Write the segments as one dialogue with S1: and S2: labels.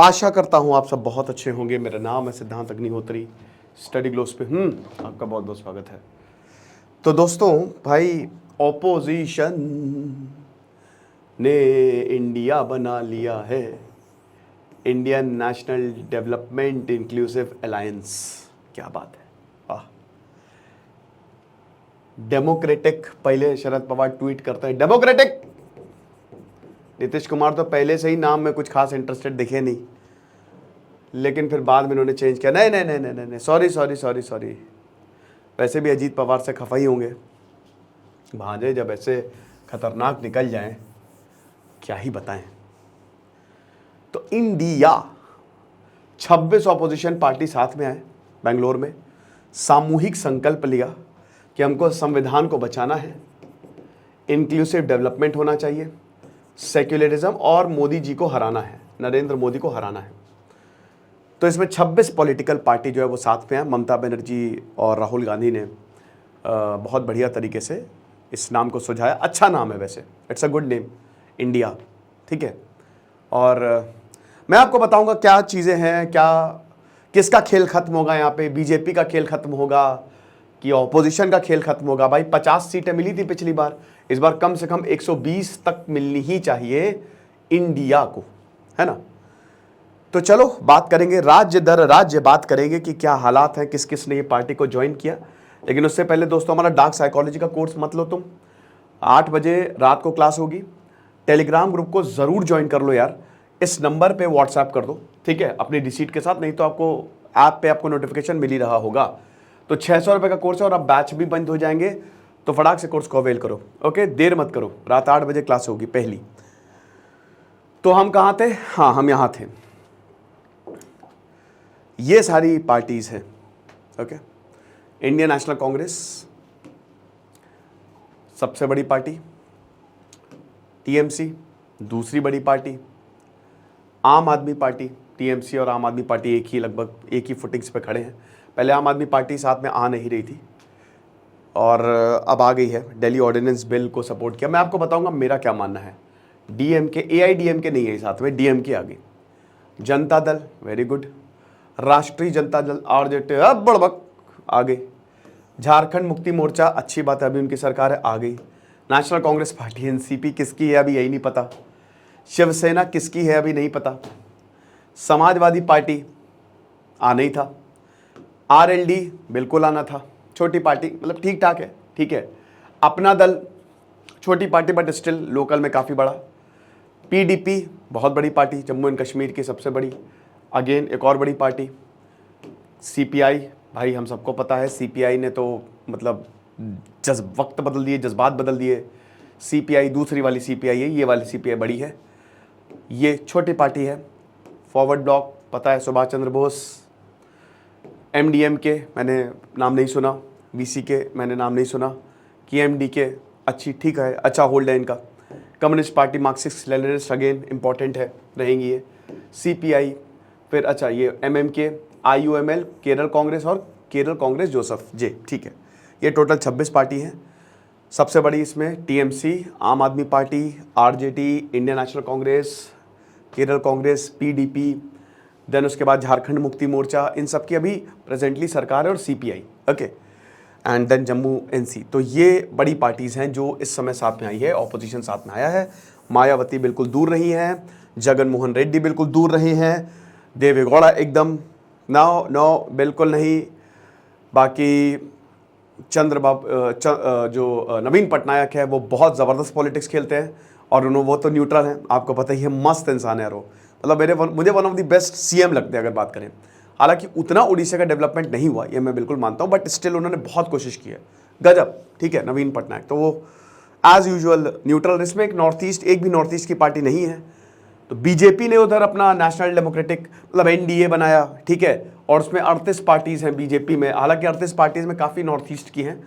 S1: आशा करता हूँ आप सब बहुत अच्छे होंगे। मेरा नाम है सिद्धांत अग्निहोत्री, स्टडी ग्लोस पे आपका बहुत बहुत स्वागत है। तो दोस्तों भाई, ऑपोजिशन ने इंडिया बना लिया है, Indian national development inclusive alliance. क्या बात है, वाह। डेमोक्रेटिक, पहले शरद पवार ट्वीट करते हैं डेमोक्रेटिक। नीतीश कुमार तो पहले से ही नाम में कुछ खास इंटरेस्टेड दिखे नहीं, लेकिन फिर बाद में इन्होंने चेंज किया। नहीं नहीं नहीं नहीं नहीं, सॉरी सॉरी सॉरी सॉरी। वैसे भी अजीत पवार से खफा ही होंगे, भांजे जब ऐसे खतरनाक निकल जाएं, क्या ही बताएं। तो इंडिया 26 ऑपोजिशन पार्टी साथ में आए, बेंगलोर में सामूहिक संकल्प लिया कि हमको संविधान को बचाना है, इंक्लूसिव डेवलपमेंट होना चाहिए, सेक्युलरिज्म और मोदी जी को हराना है, नरेंद्र मोदी को हराना है। तो इसमें 26 पॉलिटिकल पार्टी जो है वो साथ में है। ममता बनर्जी और राहुल गांधी ने बहुत बढ़िया तरीके से इस नाम को सुझाया। अच्छा नाम है वैसे, it's a good name, India, ठीक है। और मैं आपको बताऊंगा क्या चीज़ें हैं, किसका खेल खत्म होगा यहाँ पे। बीजेपी का खेल खत्म होगा कि ऑपोजिशन का खेल खत्म होगा। भाई 50 सीटें मिली थी पिछली बार, इस बार कम से कम 120 तक मिलनी ही चाहिए इंडिया को, है ना। तो चलो बात करेंगे, राज्य दर राज्य बात करेंगे कि क्या हालात हैं, किस किस ने ये पार्टी को ज्वाइन किया। लेकिन उससे पहले दोस्तों, हमारा डार्क साइकोलॉजी का कोर्स मत लो तुम। 8 बजे रात को क्लास होगी। टेलीग्राम ग्रुप को ज़रूर ज्वाइन कर लो यार, इस नंबर पे व्हाट्सएप कर दो, ठीक है, अपनी रिसीट के साथ। नहीं तो आपको ऐप पे आपको नोटिफिकेशन मिल ही रहा होगा। तो 600 रुपये का कोर्स है और अब बैच भी बंद हो जाएंगे, तो फटाक से कोर्स को अवेल करो। ओके, देर मत करो, रात 8 बजे क्लास होगी पहली। तो हम कहाँ थे? हाँ, हम यहाँ थे। ये सारी पार्टीज हैं, ओके। इंडियन नेशनल कांग्रेस सबसे बड़ी पार्टी, टीएमसी दूसरी बड़ी पार्टी, आम आदमी पार्टी। टीएमसी और आम आदमी पार्टी लगभग एक ही फुटिंग्स पे खड़े हैं। पहले आम आदमी पार्टी साथ में आ नहीं रही थी और अब आ गई है। दिल्ली ऑर्डिनेंस बिल को सपोर्ट किया। मैं आपको बताऊंगा मेरा क्या मानना है। डीएमके, एआईडीएमके नहीं है साथ में, डीएमके आ गई। जनता दल वेरी गुड, राष्ट्रीय जनता दल आरजेडी अब बड़बक आ गई। झारखंड मुक्ति मोर्चा अच्छी बात है, अभी उनकी सरकार है, आ गई। नेशनल कांग्रेस पार्टी एनसीपी किसकी है अभी यही नहीं पता। शिवसेना किसकी है अभी नहीं पता। समाजवादी पार्टी आना ही था। आरएलडी बिल्कुल आना था, छोटी पार्टी, मतलब ठीक ठाक है, ठीक है। अपना दल छोटी पार्टी बट स्टिल लोकल में काफ़ी बड़ा। पीडीपी बहुत बड़ी पार्टी, जम्मू एंड कश्मीर की सबसे बड़ी, अगेन एक और बड़ी पार्टी। सीपीआई, भाई हम सबको पता है सीपीआई ने तो मतलब वक्त बदल दिए, जज्बात बदल दिए। सीपीआई दूसरी वाली सीपीआई है, ये वाली सीपीआई बड़ी है, ये छोटी पार्टी है। फॉरवर्ड ब्लॉक पता है, सुभाष चंद्र बोस। एमडीएमके मैंने नाम नहीं सुना, वीसीके मैंने नाम नहीं सुना, केएमडीके अच्छी, ठीक है, अच्छा होल्ड है इनका। Communist party Marxist Leninist again important है, रहेंगी ये। सीपीआई, फिर अच्छा ये एमएमके, आईयूएमएल, केरल कांग्रेस और केरल कांग्रेस जोसेफ जे, ठीक है। ये टोटल 26 पार्टी हैं। सबसे बड़ी इसमें TMC, Aam Aadmi Party, RJD, Indian National Congress, Kerala Congress, PDP, then उसके बाद झारखंड मुक्ति मोर्चा, इन सब की अभी प्रेजेंटली सरकार है, और CPI, okay, and then Jammu NC. तो ये बड़ी पार्टीज़ हैं जो इस समय साथ में आई है, ऑपोजिशन साथ में आया है। मायावती बिल्कुल दूर रही हैं, जगन मोहन रेड्डी बिल्कुल दूर रहे हैं, देवेगौड़ा एकदम नो बिल्कुल नहीं। बाकी जो नवीन पटनायक है वो बहुत ज़बरदस्त पॉलिटिक्स खेलते हैं, और वो तो न्यूट्रल हैं, आपको पता ही है, मस्त इंसान है वो। मतलब मुझे one of the best CM लगते हैं अगर बात करें। हालांकि उतना उड़ीसा का डेवलपमेंट नहीं हुआ, ये मैं बिल्कुल मानता हूँ, बट स्टिल उन्होंने बहुत कोशिश की है, गजब, ठीक है। नवीन पटनायक तो वो एज यूजुअल न्यूट्रल। इसमें एक भी नॉर्थ ईस्ट की पार्टी नहीं है। तो बीजेपी ने उधर अपना नेशनल डेमोक्रेटिक मतलब एनडीए बनाया, ठीक है, और उसमें 38 पार्टीज़ हैं बीजेपी में। हालांकि 38 पार्टीज़ में काफ़ी नॉर्थ ईस्ट की हैं,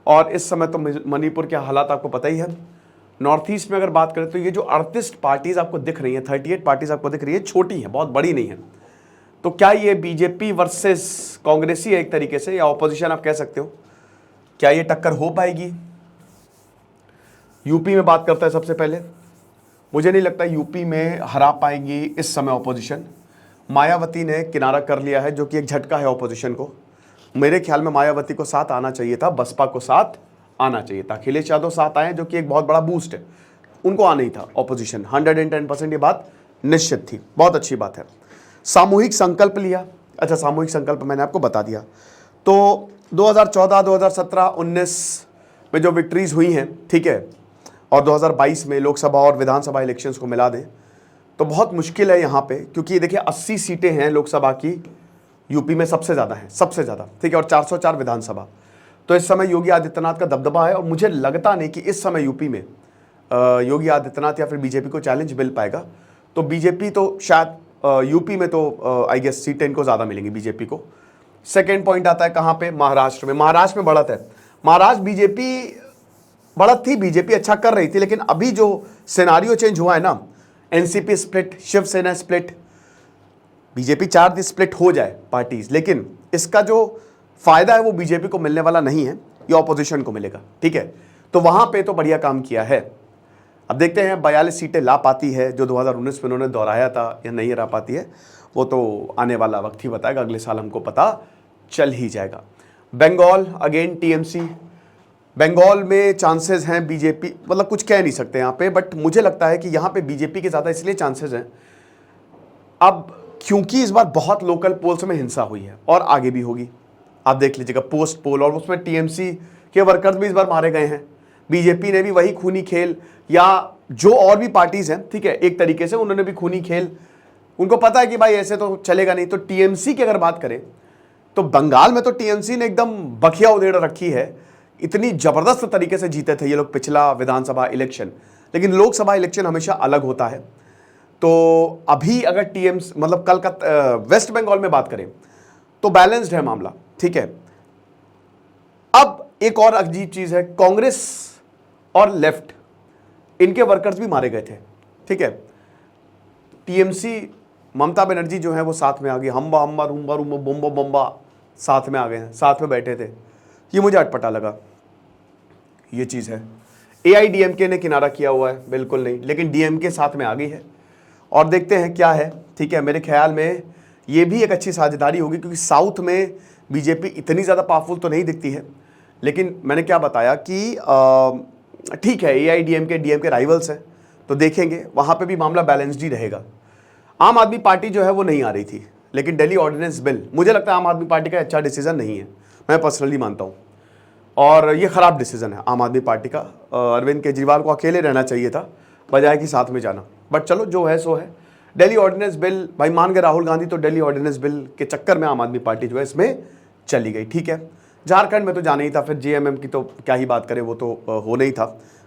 S1: और इस समय तो मणिपुर के हालात आपको पता ही है। नॉर्थ ईस्ट में अगर बात करें तो ये जो 38 पार्टीज़ आपको दिख रही हैं, 38 पार्टीज़ आपको दिख रही है, छोटी हैं, बहुत बड़ी नहीं है। तो क्या ये बीजेपी वर्सेस कांग्रेस ही है एक तरीके से, या ऑपोजिशन आप कह सकते हो? क्या ये टक्कर हो पाएगी? यूपी में बात करता है सबसे पहले। मुझे नहीं लगता यूपी में हरा पाएंगी इस समय ऑपोजिशन। मायावती ने किनारा कर लिया है, जो कि एक झटका है ऑपोजिशन को। मेरे ख्याल में मायावती को साथ आना चाहिए था, बसपा को साथ आना चाहिए था। अखिलेश यादव साथ आए, जो कि एक बहुत बड़ा बूस्ट है, उनको आना ही था ऑपोजिशन। 110% ये बात निश्चित थी, बहुत अच्छी बात है। सामूहिक संकल्प लिया। अच्छा, सामूहिक संकल्प मैंने आपको बता दिया। तो 2014, 2017, 19 में जो विक्ट्रीज हुई हैं, ठीक है, और 2022 में लोकसभा और विधानसभा इलेक्शंस को मिला दें तो बहुत मुश्किल है यहाँ पे, क्योंकि ये देखिए 80 सीटें हैं लोकसभा की, यूपी में सबसे ज़्यादा है, सबसे ज़्यादा, ठीक है, और 404 विधानसभा। तो इस समय योगी आदित्यनाथ का दबदबा है, और मुझे लगता नहीं कि इस समय यूपी में योगी आदित्यनाथ या फिर बीजेपी को चैलेंज मिल पाएगा। तो बीजेपी तो शायद यूपी में तो आई गेस सीटें इनको ज़्यादा मिलेंगी बीजेपी को। सेकेंड पॉइंट आता है कहाँ पे? महाराष्ट्र में। महाराष्ट्र में बढ़त है। महाराष्ट्र बीजेपी बढ़त थी, बीजेपी अच्छा कर रही थी, लेकिन अभी जो सिनारियो चेंज हुआ है ना, NCP split, Shivsena split, BJP 4 दिन स्प्लिट हो जाए पार्टीज, लेकिन इसका जो फायदा है वो बीजेपी को मिलने वाला नहीं है, ये ऑपोजिशन को मिलेगा, ठीक है। तो वहां पे तो बढ़िया काम किया है। अब देखते हैं 42 सीटें ला पाती है, जो 2019 में उन्होंने दोहराया था, या नहीं ला पाती है, वो तो आने वाला वक्त ही बताएगा, अगले साल हमको पता चल ही जाएगा। बंगाल अगेन टीएमसी, बंगाल में चांसेस हैं बीजेपी, मतलब कुछ कह नहीं सकते यहाँ पे, बट मुझे लगता है कि यहाँ पे बीजेपी के ज़्यादा इसलिए चांसेस हैं अब क्योंकि इस बार बहुत लोकल पोल्स में हिंसा हुई है, और आगे भी होगी। आप देख लीजिएगा पोस्ट पोल, और उसमें टीएमसी के वर्कर्स भी इस बार मारे गए हैं। बीजेपी ने भी वही खूनी खेल, या जो और भी पार्टीज हैं, ठीक है, एक तरीके से उन्होंने भी खूनी खेल, उनको पता है कि भाई ऐसे तो चलेगा नहीं। तो टीएमसी की अगर बात करें तो बंगाल में तो टीएमसी ने एकदम बखिया उधेड़ रखी है, इतनी जबरदस्त तरीके से जीते थे ये लोग पिछला विधानसभा इलेक्शन, लेकिन लोकसभा इलेक्शन हमेशा अलग होता है। तो अभी अगर टीएमसी मतलब कल का वेस्ट बंगाल में बात करें तो बैलेंस्ड है मामला, ठीक है। अब एक और अजीब चीज है, कांग्रेस और लेफ्ट, इनके वर्कर्स भी मारे गए थे, ठीक है। टीएमसी ममता बनर्जी जो है वो साथ में आ गई, हम्बा हम्बा रुम्बा रुम्बा बम्बा बम्बा साथ में आ गए हैं, साथ में बैठे थे, ये मुझे अटपटा लगा, ये चीज़ है। एआईडीएमके ने किनारा किया हुआ है, बिल्कुल नहीं, लेकिन डीएमके साथ में आ गई है, और देखते हैं क्या है, ठीक है। मेरे ख्याल में ये भी एक अच्छी साझेदारी होगी, क्योंकि साउथ में बीजेपी इतनी ज़्यादा पावरफुल तो नहीं दिखती है, लेकिन मैंने क्या बताया कि ठीक है, एआईडीएमके डीएमके राइवल्स हैं, तो देखेंगे वहाँ पे भी मामला बैलेंस्ड ही रहेगा। आम आदमी पार्टी जो है वो नहीं आ रही थी, लेकिन दिल्ली ऑर्डिनेंस बिल, मुझे लगता है आम आदमी पार्टी का अच्छा डिसीजन नहीं है, मैं पर्सनली मानता हूँ, और ये ख़राब डिसीजन है आम आदमी पार्टी का। अरविंद केजरीवाल को अकेले रहना चाहिए था, बजाय कि साथ में जाना, बट चलो जो है सो है। दिल्ली ऑर्डिनेंस बिल, भाई मान गए राहुल गांधी, तो दिल्ली ऑर्डिनेंस बिल के चक्कर में आम आदमी पार्टी जो है इसमें चली गई, ठीक है। झारखंड में तो जाना ही था, फिर जेएमएम की तो क्या ही बात करें, वो तो हो नहीं था।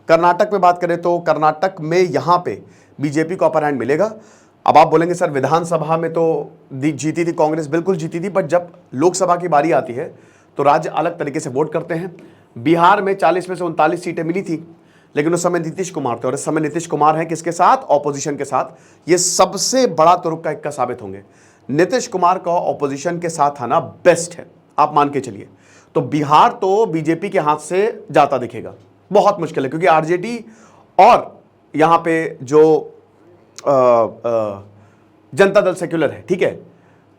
S1: कर्नाटक में बात करें तो कर्नाटक में यहाँ पे बीजेपी को अपर हैंड मिलेगा। अब आप बोलेंगे सर विधानसभा में तो जीती थी कांग्रेस, बिल्कुल जीती थी, बट जब लोकसभा की बारी आती है तो राज्य अलग तरीके से वोट करते हैं। बिहार में 40 में से 39 सीटें मिली थी, लेकिन उस समय नीतीश कुमार थे, और इस समय नीतीश कुमार हैं किसके साथ? ऑपोजिशन के साथ। ये सबसे बड़ा तुरुप का इक्का साबित होंगे। नीतीश कुमार का ऑपोजिशन के साथ आना बेस्ट है, आप मान के चलिए। तो बिहार तो बीजेपी के हाथ से जाता दिखेगा, बहुत मुश्किल है, क्योंकि आरजेडी और यहाँ पे जो जनता दल सेक्युलर है, ठीक है,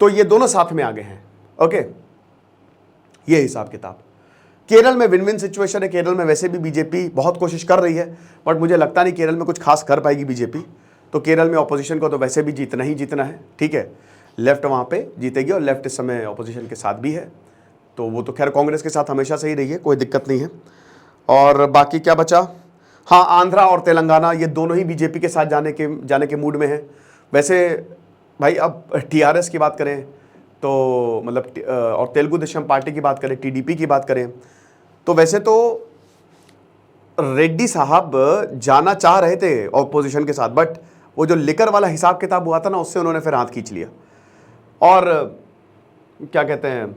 S1: तो ये दोनों साथ में आ गए हैं, ओके, ये हिसाब किताब। केरल में विन विन सिचुएशन है, केरल में वैसे भी बीजेपी बहुत कोशिश कर रही है, बट मुझे लगता नहीं केरल में कुछ खास कर पाएगी बीजेपी। तो केरल में ऑपोजिशन को तो वैसे भी जीतना ही जीतना है, ठीक है, लेफ्ट वहाँ पे जीतेगी, और लेफ्ट इस समय ऑपोजिशन के साथ भी है, तो वो तो खैर कांग्रेस के साथ हमेशा से ही रही है, कोई दिक्कत नहीं है। और बाकी क्या बचा? हाँ, आंध्रा और तेलंगाना, ये दोनों ही बीजेपी के साथ जाने के मूड में हैं। वैसे भाई अब टीआरएस की बात करें तो मतलब और तेलुगु देशम पार्टी की बात करें, टीडीपी की बात करें, तो वैसे तो रेड्डी साहब जाना चाह रहे थे ऑपोजिशन के साथ, बट वो जो लिकर वाला हिसाब किताब हुआ था ना, उससे उन्होंने फिर हाथ खींच लिया। और क्या कहते हैं,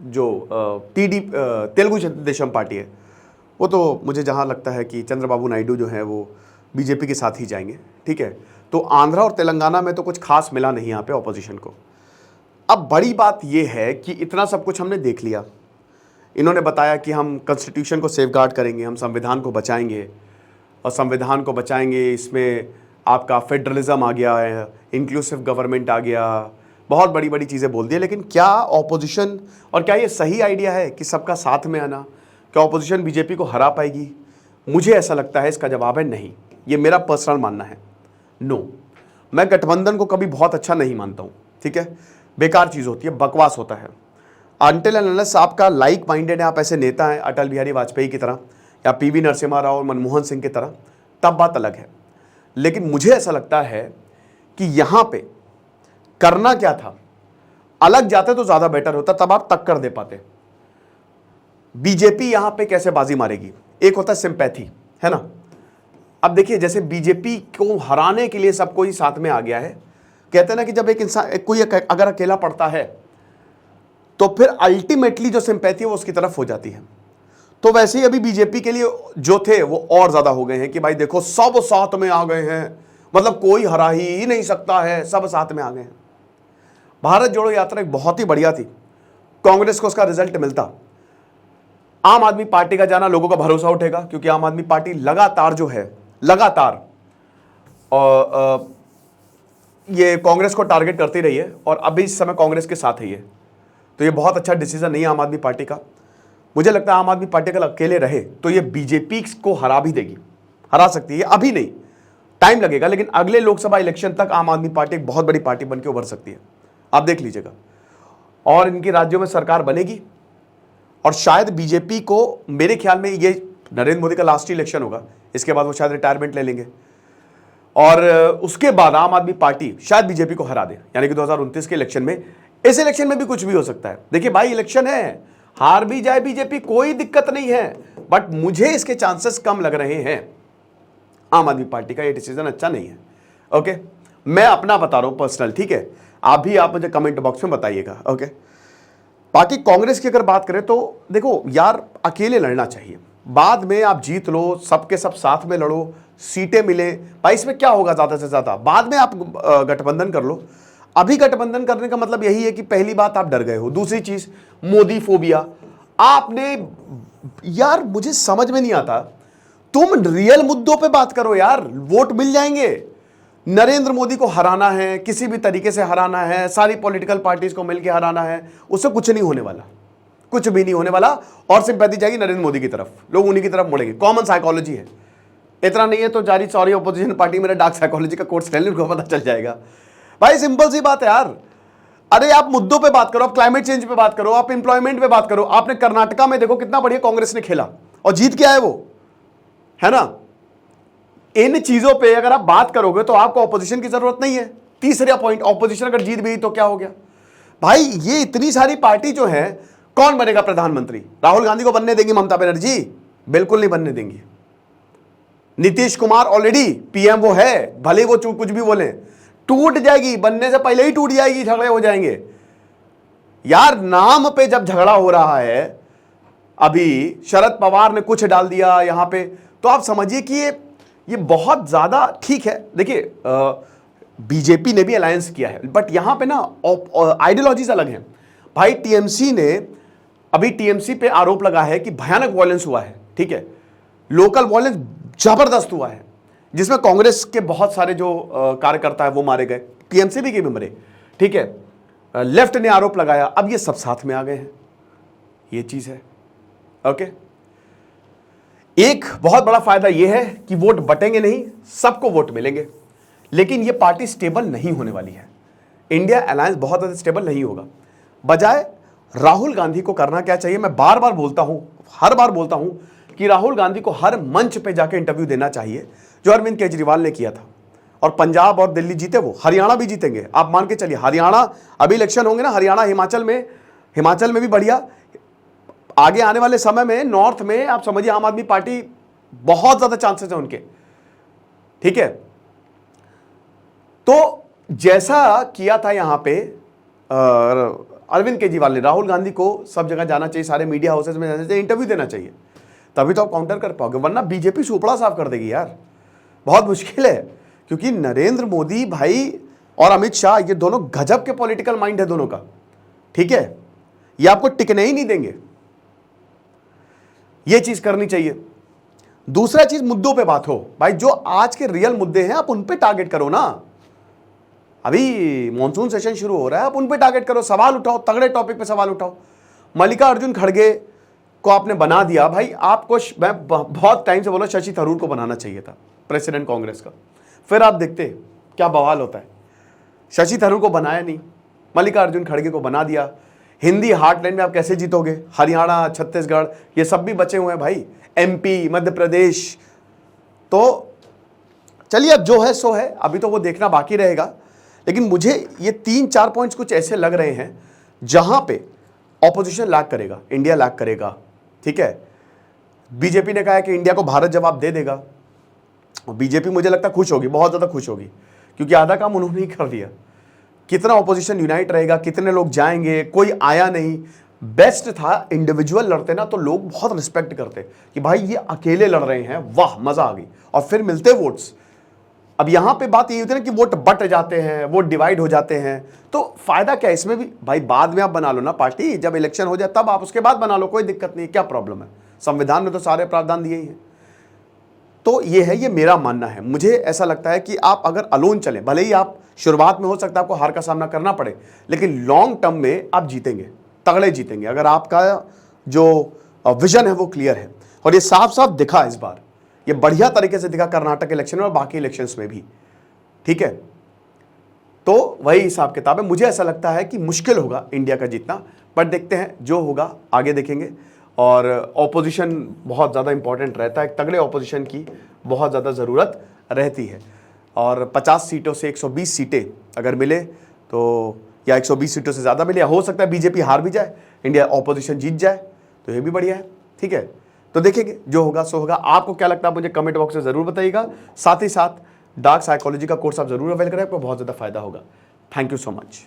S1: जो तेलुगु देशम पार्टी है, वो तो मुझे जहाँ लगता है कि चंद्रबाबू नायडू जो है वो बीजेपी के साथ ही जाएंगे, ठीक है। तो आंध्रा और तेलंगाना में तो कुछ खास मिला नहीं यहाँ पे ऑपोजिशन को। अब बड़ी बात ये है कि इतना सब कुछ हमने देख लिया, इन्होंने बताया कि हम कॉन्स्टिट्यूशन को सेफगार्ड करेंगे, हम संविधान को बचाएंगे, और संविधान को बचाएंगे इसमें आपका फेडरलिज्म आ गया है, इंक्लूसिव गवर्नमेंट आ गया, बहुत बड़ी बड़ी चीज़ें बोल दी। लेकिन क्या ऑपोजिशन, और क्या ये सही आइडिया है कि सबका साथ में आना, क्या ऑपोजिशन बीजेपी को हरा पाएगी? मुझे ऐसा लगता है इसका जवाब है नहीं। ये मेरा पर्सनल मानना है, नो। मैं गठबंधन को कभी बहुत अच्छा नहीं मानता हूँ, ठीक है, बेकार चीज़ होती है, बकवास होता है। अनटिल एंड अनलेस आपका लाइक माइंडेड है, आप ऐसे नेता हैं अटल बिहारी वाजपेयी की तरह या पीवी नरसिम्हा राव और मनमोहन सिंह की तरह, तब बात अलग है। लेकिन मुझे ऐसा लगता है कि यहाँ पे करना क्या था, अलग जाते तो ज़्यादा बेटर होता, तब आप टक्कर दे पाते। बीजेपी यहाँ पे कैसे बाजी मारेगी? एक होता है सिंपैथी, है ना। अब देखिए, जैसे बीजेपी को हराने के लिए सब कोई साथ में आ गया है। कहते हैं ना कि जब एक इंसान कोई अगर अकेला पड़ता है तो फिर अल्टीमेटली जो सिंपैथी है वो उसकी तरफ हो जाती है। तो वैसे ही अभी बीजेपी के लिए जो थे वो और ज्यादा हो गए हैं कि भाई देखो सब साथ में आ गए हैं, मतलब कोई हरा ही नहीं सकता है, सब साथ में आ गए हैं। भारत जोड़ो यात्रा एक बहुत ही बढ़िया थी, कांग्रेस को उसका रिजल्ट मिलता। आम आदमी पार्टी का जाना लोगों का भरोसा उठेगा, क्योंकि आम आदमी पार्टी लगातार जो है, लगातार ये कांग्रेस को टारगेट करती रही है और अभी इस समय कांग्रेस के साथ ही है। तो ये बहुत अच्छा डिसीजन नहीं है आम आदमी पार्टी का। मुझे लगता है आम आदमी पार्टी अगर अकेले रहे तो ये बीजेपी को हरा भी देगी, हरा सकती है। अभी नहीं, टाइम लगेगा, लेकिन अगले लोकसभा इलेक्शन तक आम आदमी पार्टी एक बहुत बड़ी पार्टी बनकर उभर सकती है, आप देख लीजिएगा। और इनके राज्यों में सरकार बनेगी और शायद बीजेपी को, मेरे ख्याल में ये नरेंद्र मोदी का लास्ट इलेक्शन होगा, इसके बाद वो शायद रिटायरमेंट ले लेंगे और उसके बाद आम आदमी पार्टी शायद बीजेपी को हरा दे, यानी कि 2029 के इलेक्शन में। इस इलेक्शन में भी कुछ भी हो सकता है। देखिए भाई, इलेक्शन है, हार भी जाए बीजेपी, कोई दिक्कत नहीं है, बट मुझे इसके चांसेस कम लग रहे हैं। आम आदमी पार्टी का ये डिसीजन अच्छा नहीं है। ओके, मैं अपना बता रहा हूं पर्सनल, ठीक है, आप मुझे कमेंट बॉक्स में बताइएगा। ओके, बाकी कांग्रेस की अगर बात करें तो देखो यार, अकेले लड़ना चाहिए, बाद में आप जीत लो, सबके सब साथ में लड़ो, सीटें मिले भाई, इसमें क्या होगा ज्यादा से ज्यादा, बाद में आप गठबंधन कर लो। अभी गठबंधन करने का मतलब यही है कि पहली बात आप डर गए हो, दूसरी चीज मोदी फोबिया आपने, यार मुझे समझ में नहीं आता, तुम रियल मुद्दों पे बात करो यार, वोट मिल जाएंगे। नरेंद्र मोदी को हराना है, किसी भी तरीके से हराना है, सारी पॉलिटिकल पार्टीज को मिलकर हराना है, उससे कुछ नहीं होने वाला, कुछ भी नहीं होने वाला। और सिंपैथी जाएगी नरेंद्र मोदी की तरफ, लोग उन्हीं की तरफ मुड़ेंगे। कॉमन साइकोलॉजी है, इतना नहीं है तो जारी सॉरी ऑपोजिशन पार्टी, मेरा डार्क साइकोलॉजी का कोर्स ले, उनको पता चल जाएगा भाई, सिंपल सी बात है यार। अरे आप मुद्दों पे बात करो, आप क्लाइमेट चेंज पे बात करो, आप एम्प्लॉयमेंट पे बात करो। आपने कर्नाटका में देखो कितना बढ़िया कांग्रेस ने खेला और जीत के आए वो, है ना। इन चीजों पे अगर आप बात करोगे तो आपको ऑपोजिशन की जरूरत नहीं है। तीसरा पॉइंट, ऑपोजिशन अगर जीत भी तो क्या हो गया भाई, ये इतनी सारी पार्टी जो है, कौन बनेगा प्रधानमंत्री? राहुल गांधी को बनने देंगी ममता बनर्जी? बिल्कुल नहीं बनने देंगी। नीतीश कुमार ऑलरेडी पीएम वो है, भले वो कुछ भी बोले, टूट जाएगी, बनने से पहले ही टूट जाएगी, झगड़े हो जाएंगे यार। नाम पे जब झगड़ा हो रहा है, अभी शरद पवार ने कुछ डाल दिया यहां पे, तो आप समझिए कि ये बहुत ज्यादा ठीक है। देखिए बीजेपी ने भी अलायंस किया है, बट यहां पे ना आइडियोलॉजीज अलग हैं भाई। टीएमसी ने, अभी टीएमसी पे आरोप लगा है कि भयानक वायलेंस हुआ है, ठीक है, लोकल वायलेंस जबरदस्त हुआ है, जिसमें कांग्रेस के बहुत सारे जो कार्यकर्ता है वो मारे गए, टीएमसी भी मरे, ठीक है। लेफ्ट ने आरोप लगाया, अब ये सब साथ में आ गए हैं, ये चीज है। ओके, एक बहुत बड़ा फायदा यह है कि वोट बटेंगे नहीं, सबको वोट मिलेंगे, लेकिन यह पार्टी स्टेबल नहीं होने वाली है। इंडिया अलायंस बहुत ज्यादा स्टेबल नहीं होगा। बजाय राहुल गांधी को करना क्या चाहिए, मैं बार बार बोलता हूं, हर बार बोलता हूं कि राहुल गांधी को हर मंच पे जाके इंटरव्यू देना चाहिए, जो अरविंद केजरीवाल ने किया था। और पंजाब और दिल्ली जीते वो, हरियाणा भी जीतेंगे, आप मान के चलिए। हरियाणा अभी इलेक्शन होंगे ना, हरियाणा हिमाचल में भी बढ़िया। आगे आने वाले समय में नॉर्थ में आप समझिए आम आदमी पार्टी, बहुत ज्यादा चांसेस है उनके, ठीक है। तो जैसा किया था यहां पे अरविंद केजरीवाल ने, राहुल गांधी को सब जगह जाना चाहिए, सारे मीडिया हाउसेज में जाना चाहिए, इंटरव्यू देना चाहिए, तभी तो आप काउंटर कर पाओगे, वरना बीजेपी सुपड़ा साफ कर देगी यार। बहुत मुश्किल है, क्योंकि नरेंद्र मोदी भाई और अमित शाह, ये दोनों गजब के पॉलिटिकल माइंड है दोनों का, ठीक है। ये आपको टिकने ही नहीं देंगे, ये चीज करनी चाहिए। दूसरा चीज, मुद्दों पे बात हो भाई, जो आज के रियल मुद्दे हैं आप उन पे टारगेट करो ना। अभी मॉनसून सेशन शुरू हो रहा है, आप उन पे टारगेट करो, सवाल उठाओ, तगड़े टॉपिक पे सवाल उठाओ। मल्लिकार्जुन खड़गे को आपने बना दिया भाई, आपको मैं बहुत टाइम से बोला शशि थरूर को बनाना चाहिए था प्रेसिडेंट कांग्रेस का, फिर आप देखते क्या बवाल होता है। शशि थरूर को बनाया नहीं, मल्लिकार्जुन खड़गे को बना दिया। हिंदी हार्टलैंड में आप कैसे जीतोगे? हरियाणा, छत्तीसगढ़ ये सब भी बचे हुए हैं भाई, एमपी, मध्य प्रदेश। तो चलिए अब जो है सो है, अभी तो वो देखना बाकी रहेगा। लेकिन मुझे ये 3-4 पॉइंट्स कुछ ऐसे लग रहे हैं जहां पे ऑपोजिशन लैग करेगा, इंडिया लैग करेगा। ठीक है, बीजेपी ने कहा है कि इंडिया को भारत जवाब दे देगा, और बीजेपी मुझे लगता है खुश होगी, बहुत ज्यादा खुश होगी, क्योंकि आधा काम उन्होंने ही कर दिया। कितना ऑपोजिशन यूनाइट रहेगा, कितने लोग जाएंगे, कोई आया नहीं। बेस्ट था इंडिविजुअल लड़ते ना, तो लोग बहुत रिस्पेक्ट करते कि भाई ये अकेले लड़ रहे हैं, वाह मजा आ गई, और फिर मिलते वोट्स। अब यहां पे बात ये होती है ना कि वोट बट जाते हैं, वोट डिवाइड हो जाते हैं, तो फायदा क्या है इसमें भी भाई? बाद में आप बना लो ना पार्टी, जब इलेक्शन हो जाए तब आप उसके बाद बना लो, कोई दिक्कत नहीं, क्या प्रॉब्लम है? संविधान ने तो सारे प्रावधान दिए ही हैं। तो ये है, ये मेरा मानना है। मुझे ऐसा लगता है कि आप अगर अलोन चलें, भले ही आप शुरुआत में हो सकता है आपको हार का सामना करना पड़े, लेकिन लॉन्ग टर्म में आप जीतेंगे, तगड़े जीतेंगे, अगर आपका जो विजन है वो क्लियर है। और ये साफ साफ दिखा इस बार, ये बढ़िया तरीके से दिखा कर्नाटक इलेक्शन में और बाकी इलेक्शंस में भी। ठीक है, तो वही हिसाब किताब है। मुझे ऐसा लगता है कि मुश्किल होगा इंडिया का जीतना, पर देखते हैं जो होगा, आगे देखेंगे। और ऑपोजिशन बहुत ज़्यादा इंपॉर्टेंट रहता है, तगड़े ऑपोजिशन की बहुत ज़्यादा ज़रूरत रहती है। और 50 सीटों से 120 सीटें अगर मिले तो, या 120 सीटों से ज़्यादा मिले, हो सकता है बीजेपी हार भी जाए, इंडिया ऑपोजिशन जीत जाए, तो ये भी बढ़िया है। ठीक है, तो देखेंगे जो होगा सो होगा। आपको क्या लगता है मुझे कमेंट बॉक्स में ज़रूर बताइएगा। साथ ही साथ डार्क साइकोलॉजी का कोर्स आप ज़रूर अवेल करें, आपको बहुत ज़्यादा फायदा होगा। Thank you so much.